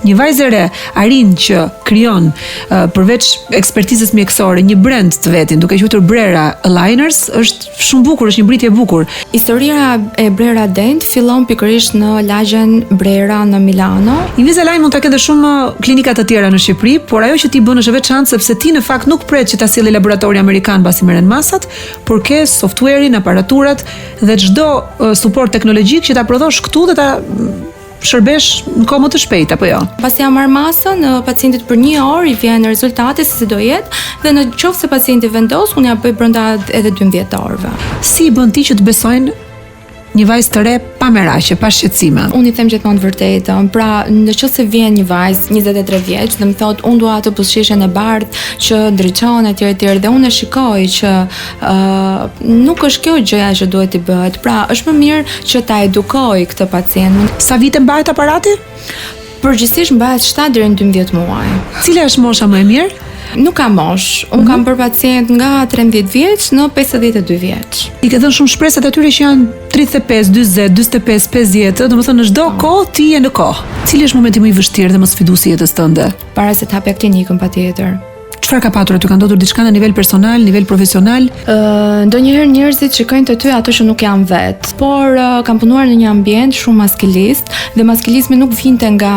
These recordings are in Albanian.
një vajzë e re arrin që krijon përveç ekspertizës mjekësore një brand të vetin, duke quajtur Brera Aligners, është shumë bukur, është një mbritje e bukur. Historia e Brera Dent fillon pikërisht në lagjen Brera në Milano. Invisalign mund ta ketë shumë klinika të tjera në Shqipëri, por ajo që ti bën është veçantë sepse ti në fakt nuk pret që ta sjellë laboratori amerikan pasi merren masat, por ke software-in, aparaturat dhe çdo suport teknologjik që ta prodhosh këtu dhe ta shërbesh në kohë më të shpejtë, apo jo? Pasi ja marr masën, pacientit për 1 orë i vjen rezultati se si do jetë, dhe në qoftë se pacienti vendos, unë ja bëj brenda edhe 12 orëve. Si i bën ti që të besojnë një vajzë të re pa merakje, pa shqetësime? Unë i them gjithmonë të vërtetën. Pra, nëse vjen një vajzë 23 vjeç dhe më thotë unë dua atë buzëqeshjen e bardhë që ndriçon etj dhe unë e shikoj që nuk është kjo gjëja që duhet të bëhet. Pra, është më mirë që ta edukoj këtë pacient. Sa vite mbahet aparati? Përgjithsisht mbahet 7 deri në 12 muaj. Cila është mosha më e mirë? Nuk kam mosh. Unë kam për pacient nga 13 vjeç në 52 vjeç. I ke dhënë shumë shpresat atyre që janë 35, 40, 45, 50, domethënë në çdo kohë ti je në kohë. Cili është momenti më i vështirë dhe më sfidues i jetës tënde? Para se të hapja klinikën, patjetër. Çfarë ka patur aty? Ka ndodhur diçka në nivel personal, nivel profesional? Ndonjëherë njerëzit shikojnë te ty ato që nuk janë vet, por kam punuar në një ambient shumë maskilist dhe maskilizmi nuk vinte nga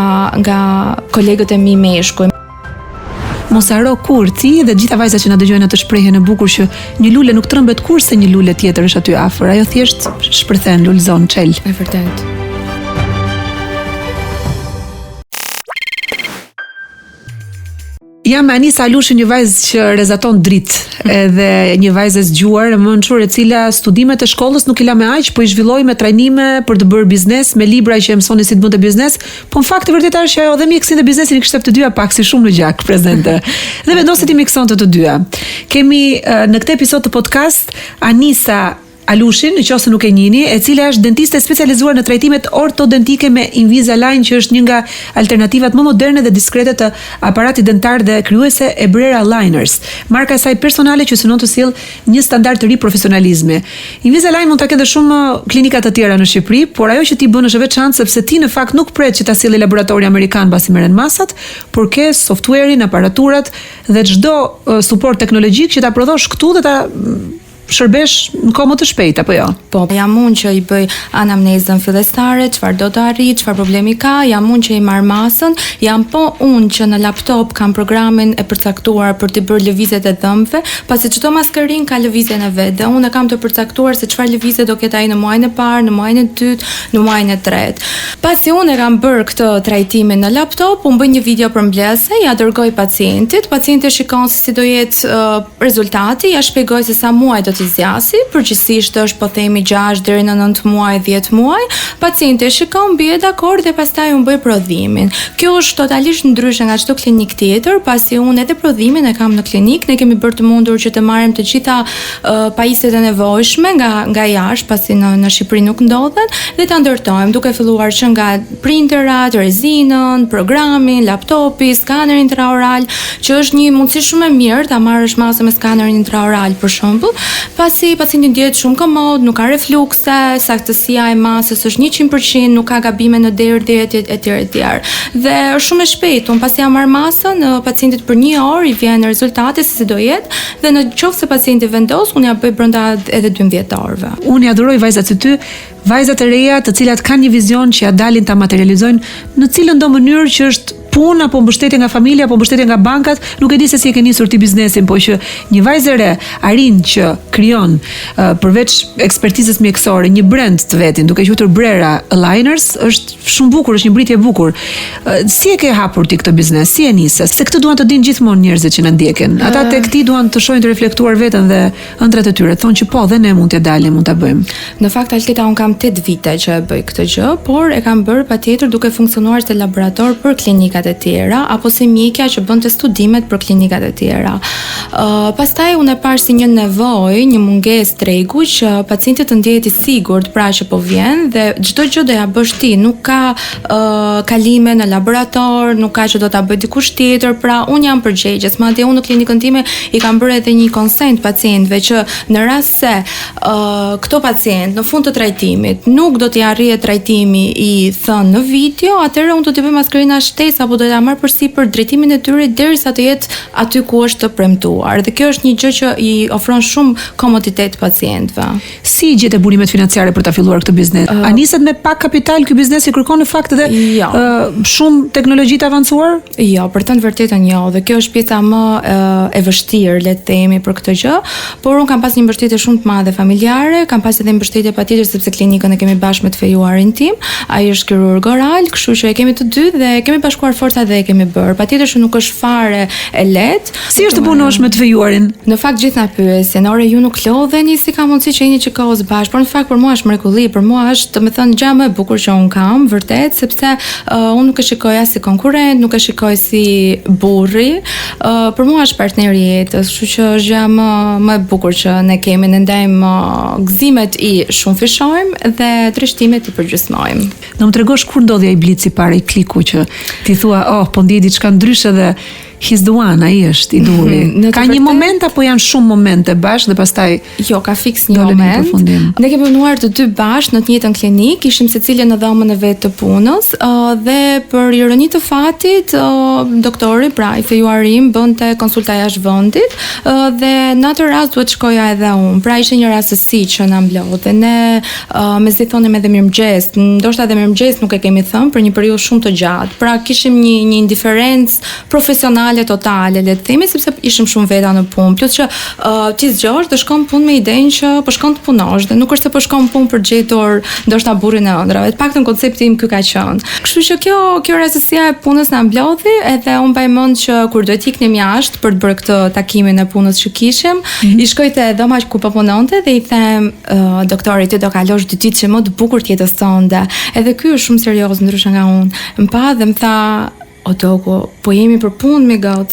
kolegët e mi meshkuj. Mos haro kur ti dhe gjitha vajzat që na dëgjojnë atë shprehjen e bukur që një lule nuk trembet kurrë se një lule tjetër është aty afër. Ajo thjesht shpërthen, lulzon, çel. E vërtet. Jam me Anisa Alushin, një vajzë që rezaton dritë edhe një vajzë e zgjuar, e mençur e cila studimet e shkollës nuk i la me aq, po i zhvilloi me trajnime për të bërë biznes, me libra që e mësoni si të bënte biznes, po në fakt e vërteta është që ajo dhe mjekësinë dhe biznesin i kishte të dyja pak si shumë në gjak prezente. Dhe vendosi ti miksonte të dyja. Kemi në këtë episod të podcast Anisa Alushin, nëse nuk e njihni, e cila është dentiste specializuar në trajtimet ortodontike me Invisalign, që është një nga alternativat më moderne dhe diskrete të aparatit dentar dhe krijuese e Brera Aligners, marka e saj personale që synon të sjell një standard të ri profesionalizmi. Invisalign mund ta ketë shumë klinika të tjera në Shqipëri, por ajo që ti bën është veçantë sepse ti në fakt nuk pret që ta sjellë laboratori amerikan pasi merren masat, por ke software-in, aparaturat dhe çdo suport teknologjik që ta prodhosh këtu dhe ta shërbesh në kohë më të shpejtë, apo jo? Po, jam unë që i bëj anamnezën fillestare, çfarë do të arrit, çfarë problemi ka, jam unë që i marr masën, jam po unë që në laptop kam programin e përcaktuar për të bërë lëvizjet e dhëmbëve, pasi çdo maskërin ka lëvizjen e vet dhe unë kam të përcaktuar se çfarë lëvizje do ketë ai në muajin e parë, në muajin e dytë, në muajin e tretë. Pasi unë e kam bërë këtë trajtimin në laptop, unë bëj një video përmbledhëse, ja dërgoj pacientit, pacienti shikon se si do jetë rezultati, ja shpjegoj se sa muaj do të zgjasi, përgjithsisht është po themi 6 deri në 9 muaj, 10 muaj, pacienti shikon, bie dakord dhe pastaj unë bëj prodhimin. Kjo është totalisht ndryshe nga çdo klinik tjetër, pasi unë edhe prodhimin e kam në klinik, ne kemi bërë të mundur që të marrim të gjitha pajisjet e nevojshme nga jashtë, pasi në Shqipëri nuk ndodhen, dhe ta ndërtojmë, duke filluar që nga printerat, rezinën, programin, laptopi, skanerin intraoral, që është një mundësi shumë e mirë ta marrësh masën me skanerin intraoral për shembull. Pasi pacienti ndjehet shumë komod, nuk ka reflukse, saktësia e masës është 100%, nuk ka gabime në derdhje etj. Dhe është shumë e shpejtë. Pasi ja marr masën, pacientit për 1 orë i vjen rezultati se si do jetë, dhe në qoftë se pacienti vendos, unë ja bëj brenda edhe 12 orëve. Unë ja adhuroj vajzat si ty, vajzat e reja të cilat kanë një vizion që ja dalin ta materializojnë në cilën do mënyrë që është punë apo mbështetje nga familja apo mbështetje nga bankat, nuk e di se si e ke nisur ti biznesin, po që një vajzë e re arrin që krijon përveç ekspertizës mjekësore një brand të vetin, duke quajtur Brera Aligners, është shumë bukur, është një mbritje e bukur. Si e ke hapur ti këtë biznes? Si e nisë? Se këtë duan të dinë gjithmonë njerëzit që na ndjekin. Ata tek ti duan të shohin të reflektuar veten dhe ëndrat e tyre, thonë që po, dhe ne mund të dalim, mund ta bëjmë. Në fakt Alketa, un kam 8 vite që e bëj këtë gjë, por e kam bërë patjetër duke funksionuar si laborator për klinikat e tjera apo si mjekja që bënte studimet për klinikat e tjera. Pastaj unë e pash si një nevojë, një mungesë tregu që pacienti të ndihet i sigurt pra që po vjen dhe çdo gjë do ja bësh ti, nuk ka kalime në laborator, nuk ka që do ta bëj dikush tjetër, pra unë jam përgjegjës. Madje unë në klinikën time i kam bërë edhe një consent pacientëve që në rast se këto pacient në fund të trajtimit nuk do t'i arrihet trajtimi i thënë në video, atëherë unë do t'i bëj maskërinë shtesë apo apo do ta marr përsipër drejtimin e tyre derisa të jetë aty ku është të premtuar. Dhe kjo është një gjë që i ofron shumë komoditet pacientëve. Si gjetë burimet financiare për ta filluar këtë biznes? A niset me pak kapital ky biznes, i kërkon në fakt edhe shumë teknologji të avancuar? Jo, për të vërtetën jo, dhe kjo është pjesa më e vështirë, le të themi, për këtë gjë, por unë kam pas një mbështetje shumë të madhe familjare, kam pas edhe mbështetje patjetër sepse klinikën e kemi bashkë me të fejuarin tim, ai është kirurg oral, kështu që e kemi të dy dhe kemi bashkuar forcat dhe e kemi bërë. Patjetër që nuk është fare e lehtë. Si është të punosh me të fejuarin? Në fakt gjithë na pyesin, ore ju nuk lodheni, si ka mundësi që jeni që kohës bashkë, por në fakt për mua është mrekulli, për mua është, domethënë, gjë më e bukur që un kam, vërtet, sepse unë nuk e shikoj as si konkurrent, nuk e shikoj si burri, për mua është partneri i jetës, kështu që është gjë më e bukur që ne kemi, ne ndajmë gëzimet i shumë fishojmë dhe trishtimet i përgjysmojmë. Do më tregosh kur ndodhi ai blici para, i kliku që ti thua, po ndjej diçka ndryshe dhe he's the one, ai është i duri. Ka një moment apo janë shumë momente bashkë dhe pastaj jo, ka fiks një moment. Ne kemi punuar të dy bashkë në të njëjtën klinikë, ishim secili në dhomën e vet të punës, dhe për ironi të fatit, doktori, pra i fejuari im, bënte konsulta jashtë vendit, dhe në atë rast duhet shkoja edhe unë. Pra ishte një rastësi që na mblodhi. Ne mezi thonim edhe mirëmëngjes, ndoshta edhe mirëmëngjes nuk e kemi thënë për një periudhë shumë të gjatë. Pra kishim një indiferencë profesionale totale, le të themi, sepse ishim shumë veta në punë. Plus që ti zgjohesh të shkon punë me idenë që po shkon të punosh dhe nuk është se po shkon punë për gjetur ndoshta burrin e ëndrave. Të paktën koncepti im ky ka qenë. Kështu që kjo rastësia e punës na mblodhi, edhe unë mbaj mend që kur do të iknim jashtë për të bërë këtë takimin e punës që kishim, i shkoj te dhoma ku po punonte dhe i them, doktori, ti do kalosh 2 ditë që më të bukur të jetës sonde. Edhe ky është shumë serioz ndryshe nga unë. Më pa dhe më tha, o Doku, po jemi për punë me goc.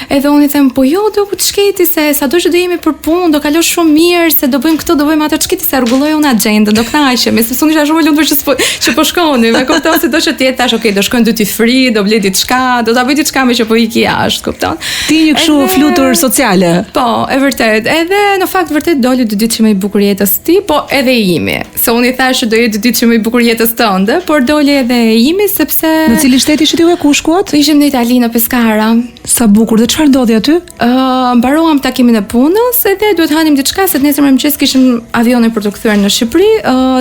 Edhe unë i them, po jo Doku, të shketi se sado që do jemi për punë, do kalosh shumë mirë, se do bëjmë këtë, do bëjmë atë, të shketi se rregulloj unë agjendën, do kënaqemi, sepse unë isha shumë e lumtur që po shkonim, e kupton se do që të jetë tash, okay, do shkojmë duty free, do blej diçka, do ta bëj diçka me që po iki jashtë, kupton? Ti një kështu flutur sociale. Po, e vërtet. Edhe në fakt vërtet doli 2 ditë që më i bukur jetës ti, po edhe i imi. Se unë i thash që do jetë 2 ditë që më i bukur jetës tënde, por doli edhe i imi sepse në cilin shtet ishit ju e ku shkuat? Ishim në Itali, në Pescara. Sa bukur, dhe çfarë ndodhi aty? Mbaruam takimin e punës, edhe duhet hanim diçka se nesër mëngjes kishim avionin për të kthyer në Shqipëri,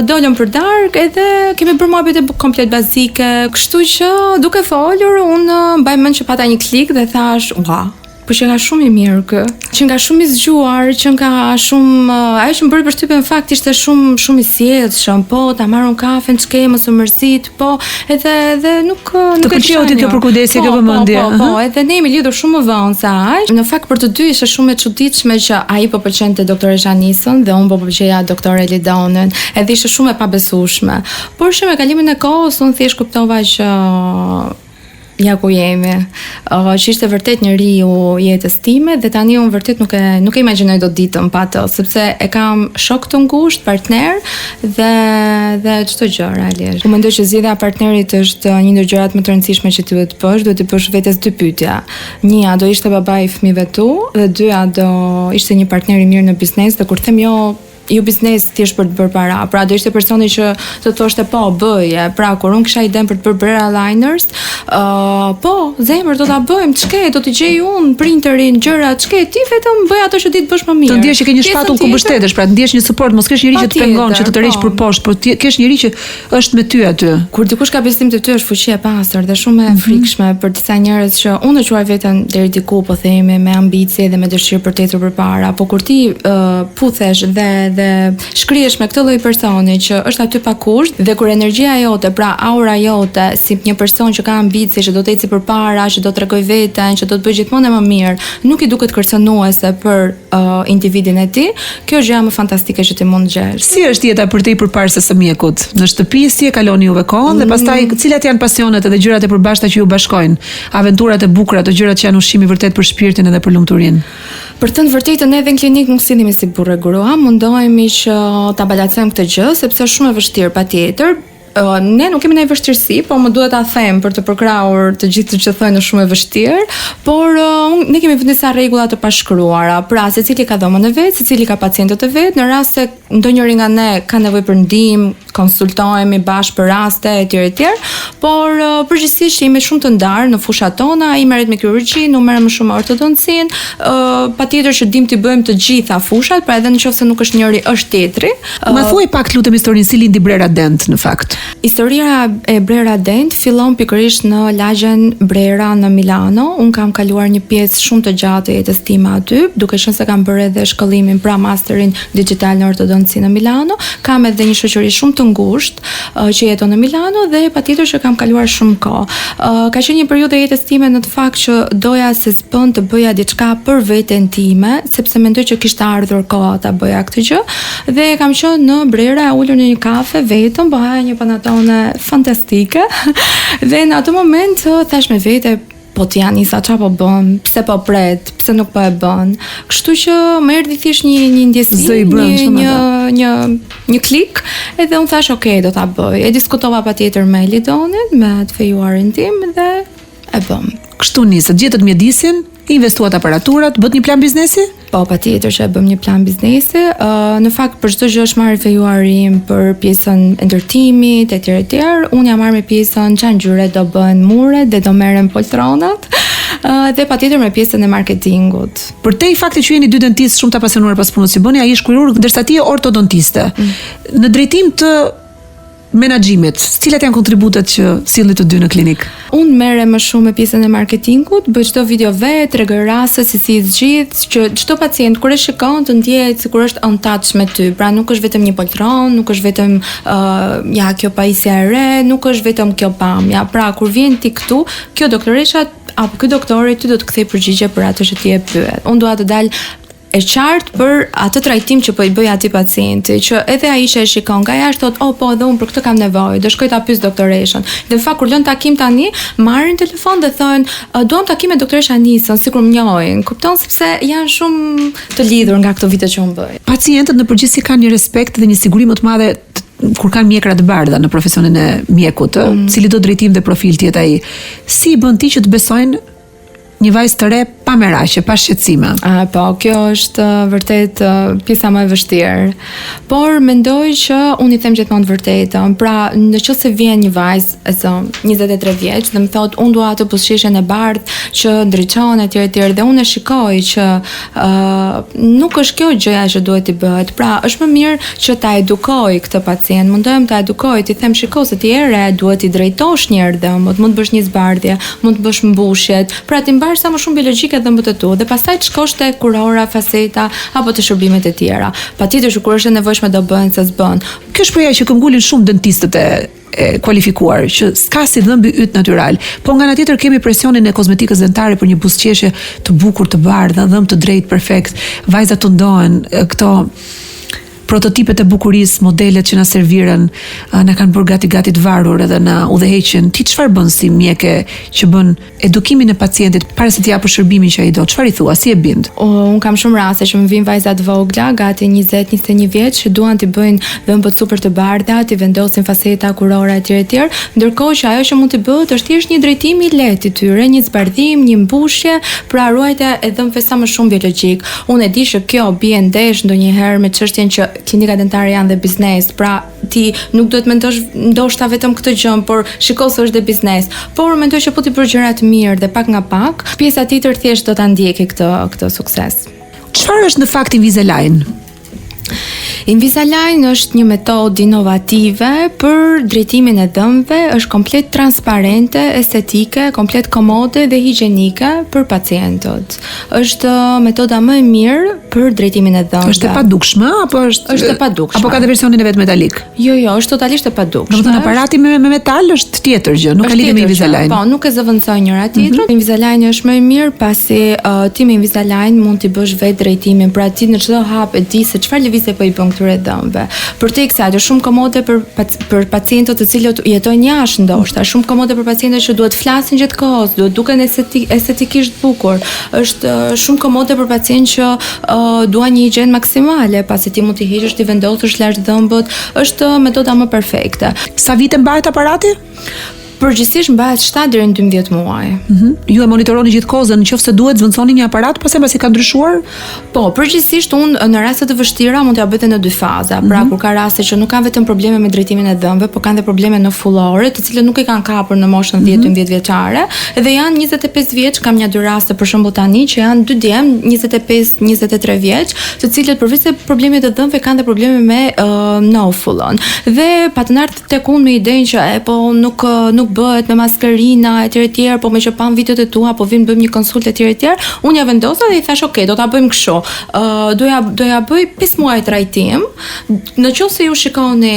dolëm për darkë edhe kemi bërë muhabete komplet bazike, kështu që duke folur unë mbaj mend që pata një klik dhe thash, ua, po që nga shumë i mirë kë, që nga shumë i zgjuar, që nga shumë, ajo që më bëri përshtypje në fakt ishte shumë i sjellshëm, po ta marrun kafen, ç'ke mos u mërzit, po edhe nuk e pëlqeu ti kjo përkujdesje, kjo vëmendje. Po, edhe ne jemi lidhur shumë më vonë se aq. Në fakt për të dy ishte shumë e çuditshme që ai po pëlqente doktore Janisën dhe unë po pëlqeja doktore Lidonën, edhe ishte shumë e pabesueshme. Por që me kalimin e kohës unë thjesht kuptova që ja ku jemi, që ishte vërtet njeriu jetës time dhe tani unë vërtet nuk e imagjinoj dot ditën pa të, sepse e kam shok të ngushtë, partner dhe çdo gjë realisht. Unë mendoj që zgjedhja e partnerit është një ndër gjërat më të rëndësishme që ti duhet të bësh vetes 2 pyetje. Njëja do ishte babai i fëmijëve tu dhe dyja do ishte një partner i mirë në biznes, dhe kur them jo biznes thjesht për të bërë para. Pra do ishte personi që të thoshte po, bëje. Pra kur unë kisha idenë për të bërë Brera Liners, po, zemër do ta bëjmë, ç'ke, do të gjej unë printerin, gjërat, ç'ke, ti vetëm bëj ato që di të bësh më mirë. Të ndjesh që ke një shpatull ku mbështetesh, pra të ndjesh një suport, mos kesh njëri që të pengon, që të tërheq për poshtë, por kesh njëri që është me ty aty. Kur dikush ka besim te ty është fuqi e pastër dhe shumë e frikshme për disa njerëz që unë e quaj veten deri diku, po themi, me ambicie dhe me dëshirë për të ecur përpara, po kur ti puthesh dhe shkrihesh me këtë lloj personi që është aty pa kusht dhe kur energjia jote, pra aura jote si një person që ka ambicie, që do të ecë përpara, që do të tregoj veten, që do të bëj gjithmonë më mirë, nuk i duket kërcënuese për individin e tij, kjo është gjë më fantastike që ti mund të gjesh. Si është jeta për te përparse së mjekut? Në shtëpi si e kaloni juve kohën dhe pastaj cilat janë pasionet edhe gjërat e përbashkëta që ju bashkojnë? Aventurat e bukura, ato gjërat që janë ushqimi vërtet për shpirtin edhe për lumturinë. Për të vërtetën edhe në klinik nuk sillemi si burrë grua, mundohemi që ta balancojmë këtë gjë sepse është shumë e vështirë patjetër. Ne nuk kemi ndonjë vështirësi, po më duhet ta them për të përkrahur të gjithë që thonë është shumë e vështirë, por ne kemi vendosur rregulla të pashkruara. Pra, secili ka dhomën e vet, secili ka pacientët e vet. Në rast se ndonjëri nga ne ka nevojë për ndihmë, konsultohemi bashkë për raste etj. Por përgjithsisht jemi shumë të ndarë në fushat tona, ai merret me kirurgji, unë merrem më shumë me ortodoncin. Patjetër që dim t'i bëjmë të gjitha fushat, pra edhe nëse nuk është njëri, është tjetri. Ma thuaj pak lutem historinë si lindi Brera Dent në fakt. Historia e Brera Dent fillon pikërisht në lagjen Brera në Milano. Un kam kaluar një pjesë shumë të gjatë të jetës time aty, duke qenë se kam bërë edhe shkollimin pra masterin digital në ortodonci në Milano. Kam edhe një shoqëri shumë të ngushtë që jeton në Milano dhe patjetër që kam kaluar shumë kohë. Ka qenë një periudhë e jetës time në të fakt që doja se s'bën të bëja diçka për veten time, sepse mendoj që kishte ardhur koha ta bëja këtë gjë dhe kam qenë në Brera, ulur në një kafe vetëm, bëhaja një panatone fantastike dhe në atë moment thash me vete, po t'ja nisa qa po bën, pse po pret, pse nuk po e bën. Kështu që më erdhi thjesht një ndjesi, një klik, edhe unë thash okay, do ta bëj. E diskutova patjetër me Lidonin, me të fejuarin tim dhe e bëm. Kështu nisët, gjetët mjedisin, investuat aparaturat, bët një plan biznesi? Po, patjetër që e bëm një plan biznesi. Në fakt për çdo gjë është marrë fejuarim për pjesën e ndërtimit etj. Unë jam marrë me pjesën çan ngjyre do bën muret dhe do merrem poltronat. Dhe patjetër me pjesën e marketingut. Për te i fakti që jeni dy dentistë shumë të apasionuar pas punës që bëni, ai është kirurg, ndërsa ti je ortodontiste. Në drejtim të menaxhimit, cilat janë kontributet që sillni të dy në klinik? Unë merrem më shumë me pjesën e marketingut, bëj çdo video vet, tregoj raste se si zgjidh, që çdo pacient kur e shikon të ndjehet sikur është on touch me ty. Pra nuk është vetëm një poltron, nuk është vetëm ja kjo pajisja e re, nuk është vetëm kjo pamja. Pra kur vjen ti këtu, kjo doktoresha apo ky doktori ty do të kthej përgjigje për atë që ti e pyet. Unë dua të dal e qartë për atë trajtim që po i bëj atij pacienti, që edhe ai që e shikon nga jashtë thotë, "Oh, po, edhe unë për këtë kam nevojë, do shkoj ta pyes doktoreshën." Dhe në fakt kur lën takim tani, marrin telefon dhe thonë, "Duam takim me doktoresha Nisën, sikur më njohin." Kupton sepse janë shumë të lidhur nga këto vite që unë bëj. Pacientët në përgjithësi kanë një respekt dhe një siguri më të madhe kur kanë mjekra të bardha në profesionin e mjekut, cili do drejtim dhe profil tjetë ai. Si bën ti që të besojnë një vajzë të re pa merakje, pa shqetësime? Po, kjo është vërtet pjesa më e vështirë. Por mendoj që unë i them gjithmonë të vërtetën. Pra, nëse vjen një vajzë e 23 vjeç dhe më thotë, "Unë dua atë buzëqeshjen e bardhë që ndriçon etj." dhe unë e shikoj që nuk është kjo gjëja që duhet të bëhet. Pra, është më mirë që ta edukoj këtë pacient. Mundohem ta edukoj, ti them, "Shiko, se ti e re, duhet i drejtosh një herë dhëmbët, mund të bësh një zbardhje, mund të bësh mbushjet, pra ti mbash sa më shumë biologjike dhëmbët e tu dhe pastaj të shkosh te kurora, faceta apo te shërbimet e tjera. Patjetër që kur është e nevojshme do bëhen se s'bën." Kjo shpreha që këmbgulin shumë dentistët e kualifikuar, që s'ka si dhëmbi yt natyral, po nga ana tjetër kemi presionin e kozmetikës dentare për një buzëqeshje të bukur, të bardhë, dhëmb të drejtë, perfekt, vajzat të ndohen, këto prototipet e bukurisë, modelet që na serviren, na kanë bërë gati të varur edhe na udhëheqin. Ti çfarë bën si mjeke që bën edukimin e pacientit para se të japë shërbimin që ai do? Çfarë i thua? Si e bind? Un kam shumë raste që më vijnë vajza të vogla, gati 20-21 vjeç, që duan të bëjnë dhëmbët super të bardha, të vendosin faceta, kurora etj. Ndërkohë që ajo që mund të bëhet është thjesht një drejtim i lehtë i tyre, një zbardhim, një mbushje, pra ruajtja e dhëmbëve sa më shumë biologjik. Unë e di që kjo bie ndesh ndonjëherë me çështjen që klinika dentare janë dhe biznes, pra ti nuk duhet mendosh ndoshta vetëm këtë gjë, por shiko se është dhe biznes. Por mendoj që po ti bëj gjëra të mirë dhe pak nga pak, pjesa tjetër thjesht do ta ndjekë këtë sukses. Çfarë është në fakt Invisalign? Invisalign është një metodë inovative për drejtimin e dhëmbëve, është komplet transparente, estetike, komplet komode dhe higjienike për pacientët. Është metoda më e mirë për drejtimin e dhëmbëve. Është e padukshme apo është e padukshme? Apo ka dhe versionin e vet metalik? Jo, është totalisht e padukshme. Domethënë aparati me metal është tjetër gjë, nuk ka lidhje me Invisalign. Po, nuk e zëvendësoj njëra tjetrën. Invisalign është më e mirë pasi ti me Invisalign mund t'i bësh vetë drejtimin, pra ti në çdo hap e di se çfarë lëvizje po i bën këtyre dhëmbëve. Për te kësaj është shumë komode për pacientët të cilët jetojnë jashtë ndoshta, shumë komode për pacientët që duhet flasin gjatë kohës, duhet duken estetikisht bukur. Është shumë komode për pacientë që duan një higjen maksimale, pasi ti mund t'i heqësh, t'i vendosësh lart dhëmbët, është metoda më perfekte. Sa vite mbahet aparati? Përgjithsisht mbahet 7 deri në 12 muaj. Ju e monitoroni gjithë kohën, nëse duhet zvendçoni një aparat pasi ka ndryshuar? Po, përgjithsisht unë në raste të vështira mund t'ja bëj në 2 faza. Pra kur ka raste që nuk kanë vetëm probleme me drejtimin e dhëmbëve, por kanë edhe probleme në fullore, të cilët nuk i kanë kapur në moshën 10-12 vjeçare, dhe janë 25 vjeç, kam një 2 raste për shembull tani që janë 2 djem 25-23 vjeç, të cilët përveç se problemet e dhëmbëve kanë dhe probleme me nofullon. Dhe patënar tek unë me idenë që po nuk bëhet me maskerina etj, po me që pam videot e tua, po vim bëjmë një konsultë etj, unë ja vendosa dhe i thash okay, do ta bëjmë kështu. Doja bëj 5 muaj trajtim. Nëse ju shikoni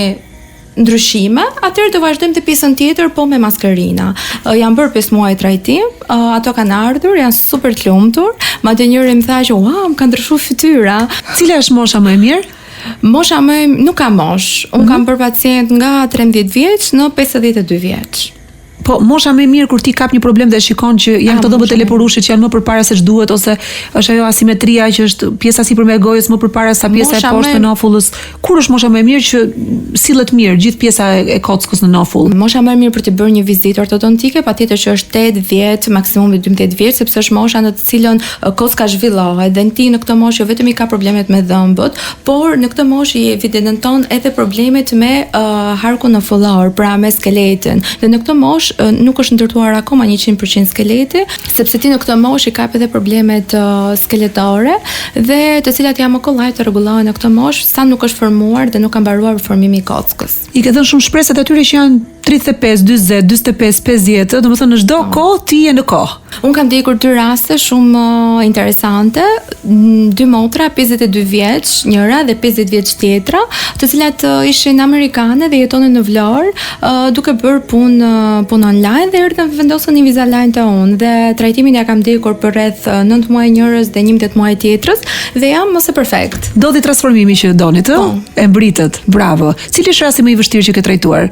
ndryshime, atëherë do vazhdojmë te pjesën tjetër po me maskerina. Jam bërë 5 muaj trajtim, ato kanë ardhur, janë super të lumtur, madje njëri më tha që wow, më ka ndryshuar fytyra. Cila është mosha më e mirë? Mosha nuk ka mosh. Unë kam bërë pacient nga 13 vjeç në 52 vjeç. Po mosha më e mirë kur ti kap një problem dhe shikon që janë këto dhëmbët e leporushit që janë më përpara se ç'duhet, ose është ajo asimetria që është pjesa sipërme e gojës më përpara sa pjesa e poshtë e nofullës. Kur është mosha më e mirë që sillet mirë gjithë pjesa e kockës në nofull? Mosha më e mirë për të bërë një vizitë ortodontike patjetër që është 8-10, maksimumi 12 vjeç, sepse është mosha në të cilën kocka zhvillohet. Denti në këtë moshë vetëm i ka problemet me dhëmbët, por në këtë moshë i evidenton edhe problemet me harkun nofullor, pra me skeletin. Dhe në këtë moshë nuk është ndërtuar akoma 100% skeleti, sepse ti në këtë moshë ka edhe problemet skeletore dhe të cilat janë më kollaj të rregullohen në këtë moshë, sa nuk është formuar dhe nuk ka mbaruar formimi i kockës. I ke dhënë shumë shpresat atyre që janë 35, 40, 45, 50, domethënë në çdo kohë ti je në kohë. Unë kam ndjekur 2 raste shumë interesante, 2 motra 52 vjeç, njëra dhe 50 vjeç tjetra, të cilat ishin amerikane dhe jetonin në Vlorë, duke bërë punë online dhe erdhën vendosën një Invisalign te unë dhe trajtimin ja kam ndjekur për rreth 9 muaj njërës dhe 11 muaj tjetrës dhe jam mëse perfekt. Dodhi transformimi që donit, e mbritët, bravo. Cili është rasti më i vështirë që ke trajtuar?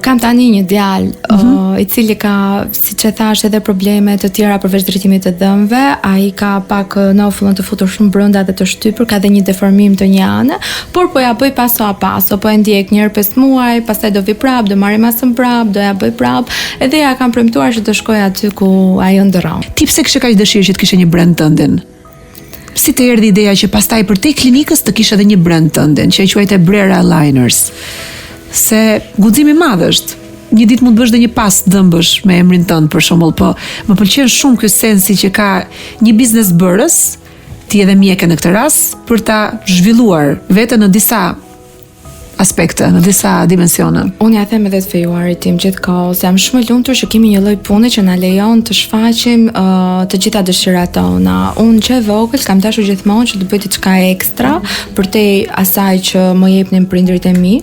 Kam tani një djalë i cili ka, siç e thash, edhe probleme të tjera përveç drejtimit të dhëmbëve. Ai ka pak nofullën të futur shumë brenda dhe të shtypur, ka dhe një deformim të një ane, por po ja bëj paso a paso, po e ndjek një herë 5 muaj, pastaj do vi prap, do marr masën prap, do ja bëj prap, edhe ja kam premtuar që të shkoj aty ku ajo ndron. Ti pse kishe kaq dëshirë që të kishe një brand tëndin? Si të erdhi ideja që pastaj përtej klinikës të kishe edhe një brand tëndin, që e quajte Brera Aligners? Se guximi i madh është. Një ditë mund të bësh dhe një pas dhëmbësh me emrin tënd për shembull, po më pëlqen shumë ky sensi që ka një biznes bërës, ti edhe mjeke në këtë rast, për ta zhvilluar veten në disa aspekte, në disa dimensione. Unë ja them edhe të fejuarit tim gjithkohë, se jam shumë e lumtur që kemi një lloj pune që na lejon të shfaqim të gjitha dëshirat tona. Unë që e vogël kam dashur gjithmonë që të bëj diçka ekstra përtej asaj që më jepnin prindërit e mi.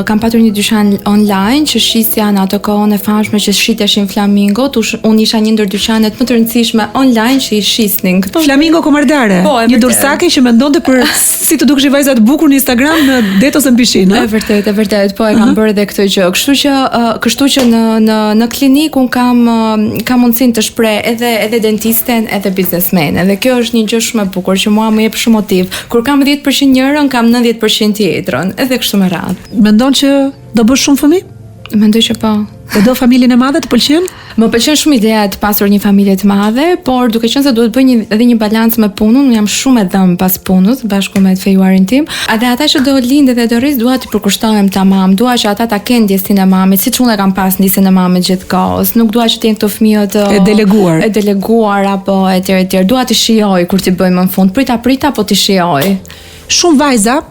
Kam patur një dyqan online që shisja në ato kohën e famshme që shiteshin flamingot. Unë isha një ndër dyqanet më të rëndësishme online që i shisnin këto. Flamingo Komardare, një dursake që mendonte për si të dukeshin vajza të bukur në Instagram në det ose në pishinë. E vërtet, po e kam bërë edhe këtë gjë. Kështu që në klinik un kam mundësinë të shpreh edhe dentisten, edhe biznesmenen. Dhe kjo është një gjë shumë e bukur që mua më jep shumë motiv. Kur kam 10% njërën, kam 90% tjetrën. Edhe kështu me radhë. Mendon që do bësh shumë fëmijë? Mendoj që po. E do familjen e madhe, të pëlqen? Më pëlqen shumë ideja të pasur një familje të madhe, por duke qenë se duhet bëj edhe një balancë me punën, unë jam shumë e dhëm pas punës bashkë me të fejuarin tim. Edhe ata që do lindë dhe do rris, dua të përkushtohem tamam, dua që ata ta kenë ndjesinë e mamit, siç unë e kam pas ndjesinë e mamit gjithkohës. Nuk dua që të jenë këto fëmijët e deleguar apo etj. Dua të shijoj kur ti bëjmë në fund. Prita po ti shijoj. Shumë vajza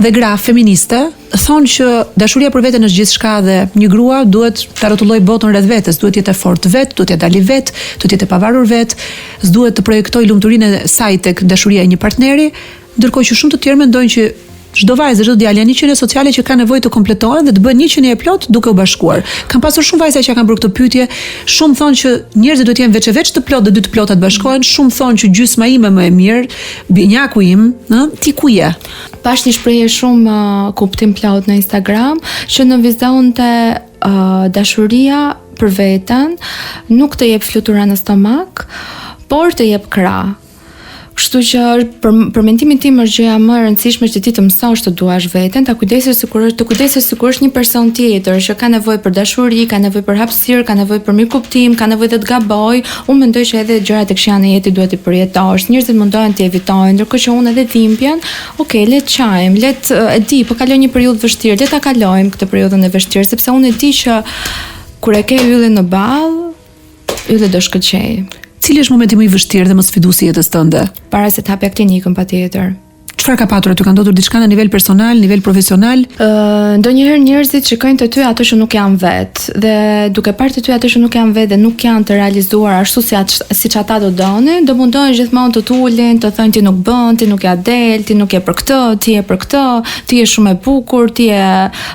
dhe gra feministe thonë që dashuria për veten është gjithçka dhe një grua duhet ta rrotullojë botën rreth vetes, duhet të jetë fort vet, duhet të dali vet, duhet të jetë pavarur vet, s'duhet të projektojë lumturinë e saj tek dashuria e një partneri, ndërkohë që shumë të tjerë mendojnë që çdo vajzë, çdo djalë janë një qenie sociale që ka nevojë të kompletohen dhe të bëjnë një qenie e plot duke u bashkuar. Kam pasur shumë vajza që kanë bërë këtë pyetje, shumë thonë që njerëzit duhet të jenë veç të plot dhe dy të plota të bashkohen, shumë thonë që gjysma ime më e mirë, binjaku im, ti ku je? Pash një shprehje shumë kuptim plot në Instagram që nënvizonte dashuria për veten nuk të jep flutura në stomak, por të jep krah. Kështu që për mendimin tim është gjëja më e rëndësishme që ti të mësosh të duash veten, të kujdesesh sikur është një person tjetër që ka nevojë për dashuri, ka nevojë për hapësirë, ka nevojë për mirëkuptim, ka nevojë të gaboj. Unë mendoj që edhe gjërat e këqija në jetë duhet të përjetosh. Njerëzit mundohen të evitojnë, ndërkohë që unë edhe dhimbjen, okay, le të çajm, e di, po kaloj një periudhë vështirë, le ta kalojmë këtë periudhën e vështirë, sepse unë e di që kur e ke yllin në ball, ylli do shkëlqej. Cili është momenti më i vështirë dhe më sfidues i jetës tënde? Para se të hapja klinikën patjetër. Çfarë ka patur aty? Ka ndodhur diçka në nivel personal, nivel profesional? Ndonjëherë njerëzit shikojnë te ty ato që nuk janë vet, dhe duke parë te ty ato që nuk janë vet dhe nuk janë të realizuar ashtu siç ata do donin, do mundohen gjithmonë të ulin, të thonë ti nuk bën, ti nuk ja del, ti nuk je për këtë, ti je për këtë, ti je shumë e bukur, ti je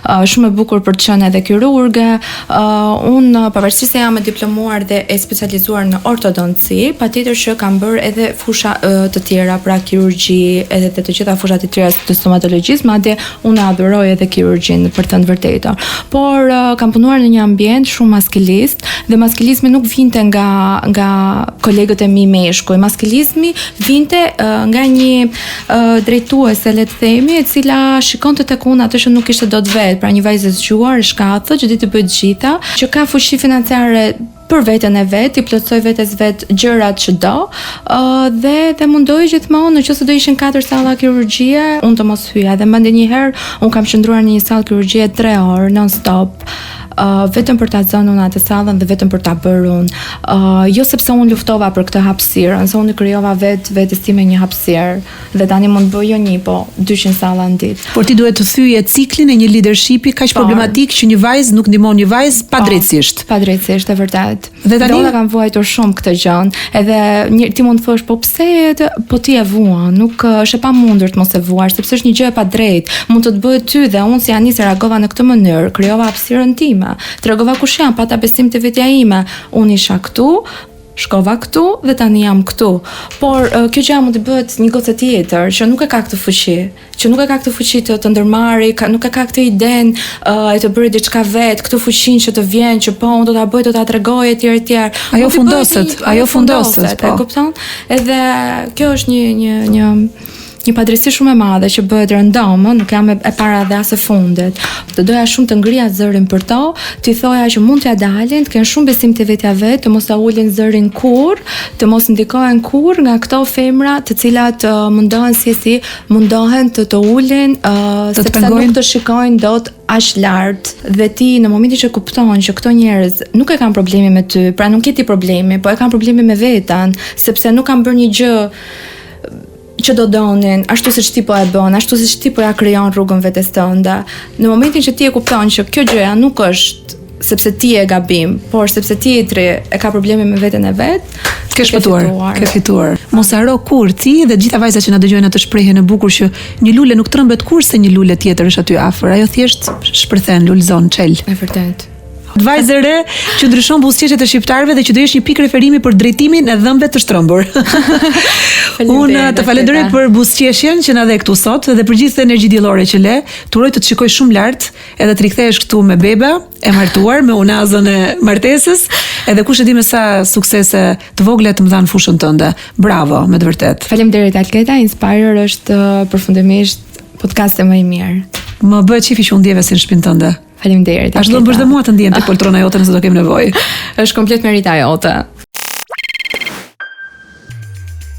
shumë e bukur për të qenë edhe kirurge. Unë pavarësisht se jam e diplomuar dhe e specializuar në ortodonci, patjetër që kam bërë edhe fusha të tjera, pra kirurgji, edhe të gjitha fushat e tjera të stomatologjisë, madje unë adhuroj edhe kirurgjinë për të vërtetën. Por kam punuar në një ambient shumë maskilist dhe maskilizmi nuk vinte nga kolegët e mi meshkuj. Maskilizmi vinte nga një drejtuese, le të themi, e cila shikonte tek unë atë që nuk ishte dot vet, pra një vajzë e zgjuar, e shkathë, që di të bëjë të gjitha, që ka fuqi financiare për veten e vet, i plotsoj vetes vet gjërat që do, dhe mundoj gjithmonë, nëse do ishin 4 salla kirurgjie, unë të mos hyja. Dhe më ndonjëherë unë kam qëndruar në një sallë kirurgjie 3 orë non stop, vetëm për ta zënë unë atë sallën dhe vetëm për ta bërë unë. Jo sepse unë luftova për këtë hapësirë, se unë krijova vetes time një hapësirë dhe tani mund bëj jo një, po 200 salla në ditë. Por ti duhet të thyje ciklin e një leadershipi kaq problematik që një vajzë nuk ndihmon një vajzë padrejtësisht. Padrejtësisht, e vërtet. Dhe tani unë kam vuajtur shumë këtë gjë. Edhe ti mund të thosh, po pse po ti e vuan? Nuk është e pamundur të mos e vuash, sepse është një gjë e padrejtë. Mund të të bëhet ty dhe unë si Anis reagova në këtë mënyrë, krijova hapësirën time. Tregova kush jam, pata besim te vetja ime. Unë isha këtu, shkova këtu dhe tani jam këtu. Por kjo gjë mund të bëhet një gocë tjetër që nuk e ka këtë fuqi, të ndërmarrë, nuk e ka këtë idenë e të bëri diçka vet, këtë fuqinë që të vjen, që po unë do ta bëj, do ta tregoj etj. Ajo fundoset, po. E kupton? Edhe kjo është një padrejti shumë e madhe që bëhet random, nuk jam e para dhe as e fundit. Të doja shumë të ngrija zërin për to, t'i thoja që mund t'ja dalin, të kenë shumë besim te vetja vet, të mos ta ulin zërin kurr, të mos ndikohen kurr nga këto femra të cilat mundohen të ulin, sepse nuk të shikojnë dot aq lart. Dhe ti në momentin që kupton që këto njerëz nuk e kanë probleme me ty, pra nuk ke ti probleme, po e kanë probleme me veten, sepse nuk kanë bërë një gjë që do donin, ashtu siç ti po e bën, ashtu siç ti po ja krijon rrugën vetes tënde. Në momentin që ti e kupton që kjo gjëja nuk është sepse ti e gabim, por sepse tjetri e ka probleme me veten e vet, ke fituar. Mos haro kur ti dhe gjitha vajzat që na dëgjojnë atë shprehjen e bukur që një lule nuk trembet kurrë se një lule tjetër është aty afër. Ajo thjesht shpërthen, lulzon, çel. E vërtet. Vajzë e re që ndryshon buzëqeshjet e shqiptarëve dhe që do jesh një pikë referimi për drejtimin e dhëmbëve të shtrëmbur. Unë të falenderoj për buzëqeshjen që na dhe këtu sot dhe për gjithë energji diellore që le. Turoj të shikoj shumë lart edhe të rikthehesh këtu me beba, e martuar me unazën e martesës, edhe kush e di me sa suksese të vogla të më dhanë fushën tënde. Bravo, me të vërtet. Faleminderit Alketa, Inspire është përfundimisht podcasti më i mirë. Më bëhet qifi që unë ndjeva si në shtëpinë tënde. Faleminderit. Ashtu do të bësh dhe mua të ndjen tek poltrona jote nëse do kem nevojë. Është komplet merita jote.